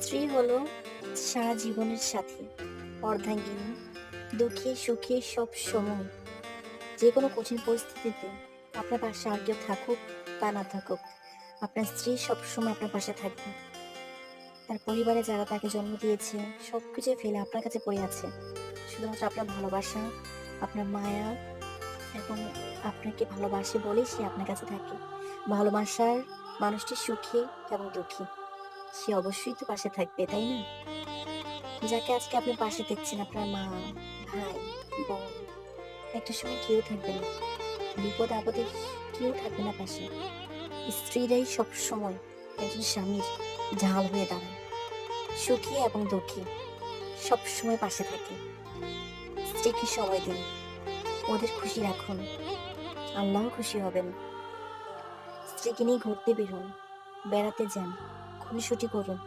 স্ত্রী হলো সারা জীবনের সাথী, অর্ধাঙ্গিনী, দুঃখে সুখে সব সময়। যে কোনো কঠিন পরিস্থিতিতে আপনার পাশে আর কেউ থাকুক বা না থাকুক, আপনার স্ত্রী সবসময় আপনার পাশে থাকবে। তার পরিবারে যারা তাকে জন্ম দিয়েছে সবকিছু ফেলে আপনার কাছে পড়ে আছে, শুধুমাত্র আপনার ভালোবাসা, আপনার মায়া এবং আপনাকে ভালোবাসে বলেই সে আপনার কাছে থাকে। ভালোবাসার মানুষটি সুখী এবং দুঃখী, সে অবশ্যই তো পাশে থাকবে, তাই না? যাকে আজকে আপনি পাশে দেখছেন, আপনার মা, ভাই, বোন, একটা সময় কেউ থাকবে না। বিপদ আপদে কেউ থাকবে না পাশে। স্ত্রীরাই সব সময় একজন স্বামীর ঢাল হয়ে দাঁড়ায়, সুখী এবং দুঃখী সব সময় পাশে থাকে। স্ত্রীকে সময় দিন, ওদের খুশি রাখুন, আল্লাহ খুশি হবেন। স্ত্রীকে নিয়ে ঘুরতে বেরোন, বেড়াতে যান, খুনসুটি করুন।